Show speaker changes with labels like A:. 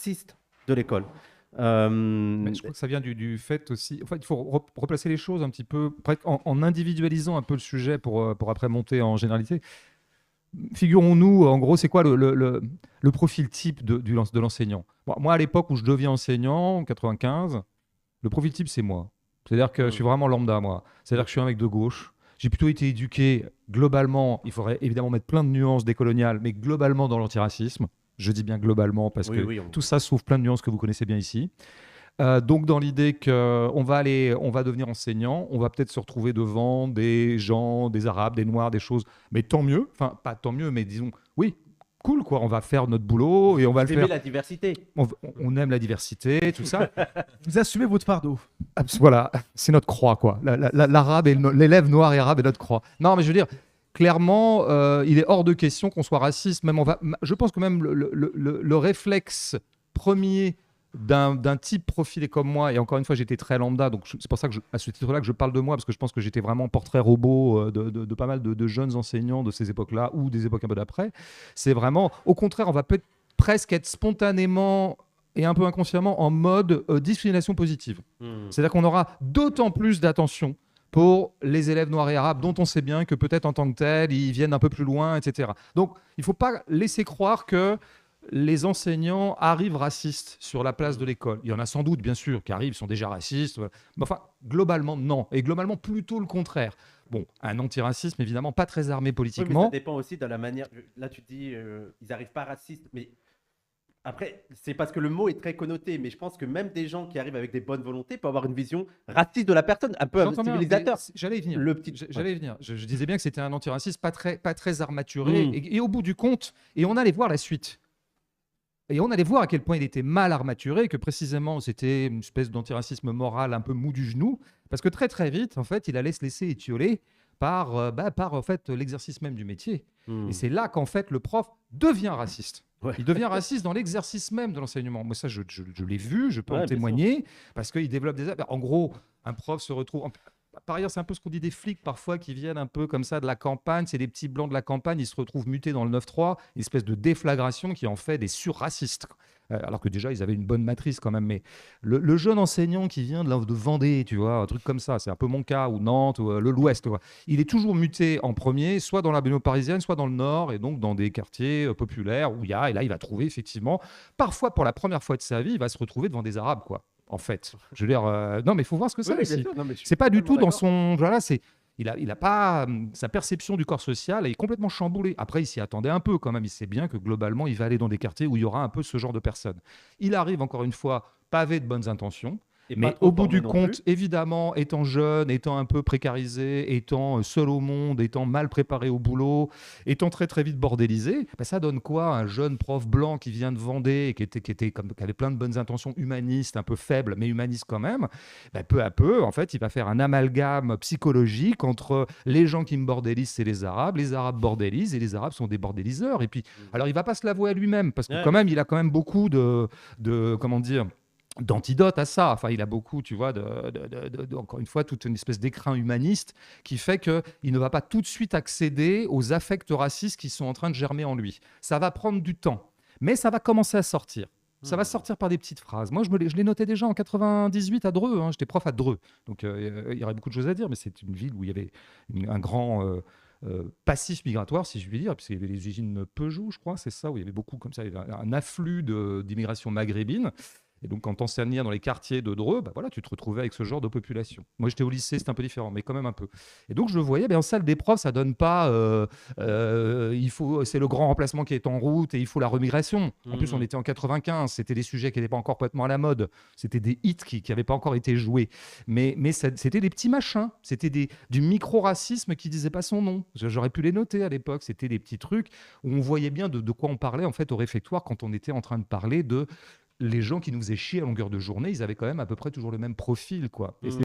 A: raciste de l'école.
B: Mais je crois que ça vient du fait aussi. En fait, il faut replacer les choses un petit peu, en individualisant un peu le sujet pour après monter en généralité. Figurons-nous, en gros, c'est quoi le profil type de l'enseignant? Moi, à l'époque où je deviens enseignant, en 95, le profil type, c'est moi. C'est-à-dire que je suis vraiment lambda, moi. C'est-à-dire que je suis un mec de gauche. J'ai plutôt été éduqué globalement, il faudrait évidemment mettre plein de nuances décoloniales, mais globalement dans l'antiracisme. Je dis bien globalement parce
A: Oui,
B: que
A: oui,
B: tout ça souffre plein de nuances que vous connaissez bien ici. Donc dans l'idée qu'on va devenir enseignant, on va peut-être se retrouver devant des gens, des Arabes, des Noirs, des choses, mais tant mieux, enfin pas tant mieux, mais disons, oui, cool quoi, on va faire notre boulot et on va le
A: vous aimez
B: faire.
A: la diversité.
B: On aime la diversité, tout ça.
C: Vous assumez votre fardeau.
B: Voilà, c'est notre croix quoi. L'arabe et l'élève noir et arabe est notre croix. Non mais je veux dire, clairement, il est hors de question qu'on soit raciste. Même je pense que même le réflexe premier d'un type profilé comme moi, et encore une fois, j'étais très lambda, donc c'est pour ça que à ce titre-là que je parle de moi, parce que je pense que j'étais vraiment portrait robot de pas mal de jeunes enseignants de ces époques-là ou des époques un peu d'après. C'est vraiment, au contraire, on va peut-être presque être spontanément et un peu inconsciemment en mode discrimination positive. C'est-à-dire qu'on aura d'autant plus d'attention pour les élèves noirs et arabes, dont on sait bien que peut-être en tant que tels, ils viennent un peu plus loin, etc. Donc, il ne faut pas laisser croire que les enseignants arrivent racistes sur la place de l'école. Il y en a sans doute, bien sûr, qui arrivent, sont déjà racistes. Voilà. Mais enfin, globalement, non. Et globalement, plutôt le contraire. Bon, un antiracisme, évidemment, pas très armé
A: Oui, mais
B: politiquement.
A: ça dépend aussi de la manière. Là, tu dis, ils n'arrivent pas racistes, mais après, c'est parce que le mot est très connoté. Mais je pense que même des gens qui arrivent avec des bonnes volontés peuvent avoir une vision raciste de la personne, un peu
B: J'entends bien,
A: civilisateur.
B: mais j'allais y venir.
A: Le petit.
B: J'allais y venir. Je disais bien que c'était un antiracisme pas très armaturé.
A: Mm.
B: Et au bout du compte, et on allait voir la suite. Et on allait voir à quel point il était mal armaturé, que précisément c'était une espèce d'antiracisme moral un peu mou du genou, parce que très très vite, en fait, il allait se laisser étioler par en fait, l'exercice même du métier.
A: Mm.
B: Et c'est là qu'en fait le prof devient raciste.
A: Ouais.
B: Il devient raciste dans l'exercice même de l'enseignement. Moi, ça, je l'ai vu, je peux
A: Ouais,
B: en
A: bien
B: témoigner, parce qu'il développe des... En gros, un prof se retrouve... Par ailleurs, c'est un peu ce qu'on dit des flics parfois qui viennent un peu comme ça de la campagne. C'est des petits blancs de la campagne, ils se retrouvent mutés dans le 9-3, une espèce de déflagration qui en fait des surracistes. Alors que déjà, ils avaient une bonne matrice quand même. Mais le jeune enseignant qui vient de Vendée, tu vois, un truc comme ça, c'est un peu mon cas, ou Nantes, ou l'Ouest, tu vois. Il est toujours muté en premier, soit dans la banlieue parisienne, soit dans le Nord, et donc dans des quartiers populaires où il y a, et là, il va trouver effectivement, parfois pour la première fois de sa vie, il va se retrouver devant des Arabes, quoi. En fait, je veux dire, non, mais il faut voir ce que c'est
A: Oui, bien
B: aussi.
A: sûr. Non, mais je suis
B: C'est pas du
A: totalement
B: tout dans
A: d'accord.
B: son. Voilà, c'est. Il a pas sa perception du corps social est complètement chamboulée. Après, il s'y attendait un peu quand même. Il sait bien que globalement, il va aller dans des quartiers où il y aura un peu ce genre de personnes. Il arrive encore une fois pavé de bonnes intentions.
A: Et pas
B: Mais
A: trop
B: au bout
A: formé
B: du
A: non
B: compte,
A: plus.
B: évidemment, étant jeune, étant un peu précarisé, étant seul au monde, étant mal préparé au boulot, étant très très vite bordélisé, bah, ça donne quoi? Un jeune prof blanc qui vient de Vendée, et qui avait plein de bonnes intentions humanistes, un peu faibles, mais humanistes quand même, bah, peu à peu, en fait, il va faire un amalgame psychologique entre les gens qui me bordélisent, c'est les Arabes bordélisent, et les Arabes sont des bordéliseurs. Et puis, alors il va pas se l'avouer à lui-même, parce que
A: Ouais,
B: quand
A: bien
B: même,
A: sûr.
B: il a quand même beaucoup comment dire, d'antidote à ça. Enfin, il a beaucoup, tu vois, encore une fois, toute une espèce d'écrin humaniste qui fait qu'il ne va pas tout de suite accéder aux affects racistes qui sont en train de germer en lui. Ça va prendre du temps, mais ça va commencer à sortir. Ça va sortir par des petites phrases. Moi, je l'ai noté déjà en 98 à Dreux. Hein. J'étais prof à Dreux. Donc, il y aurait beaucoup de choses à dire, mais c'est une ville où il y avait un grand passif migratoire, si je puis dire, puisqu'il y avait les usines Peugeot, je crois, c'est ça, où il y avait beaucoup comme ça, il y avait un afflux d'immigration maghrébine. Et donc, quand t'enseignais dans les quartiers de Dreux, bah voilà, tu te retrouvais avec ce genre de population. Moi, j'étais au lycée, c'était un peu différent, mais quand même un peu. Et donc, je le voyais, ben, en salle des profs, ça donne pas. C'est le grand remplacement qui est en route et il faut la remigration. En plus, on était en 95, c'était des sujets qui n'étaient pas encore complètement à la mode. C'était des hits qui n'avaient pas encore été joués. Mais c'était des petits machins. C'était du micro-racisme qui disait pas son nom. J'aurais pu les noter à l'époque. C'était des petits trucs où on voyait bien de quoi on parlait en fait au réfectoire quand on était en train de parler de les gens qui nous faisaient chier à longueur de journée, ils avaient quand même à peu près toujours le même profil, quoi. Et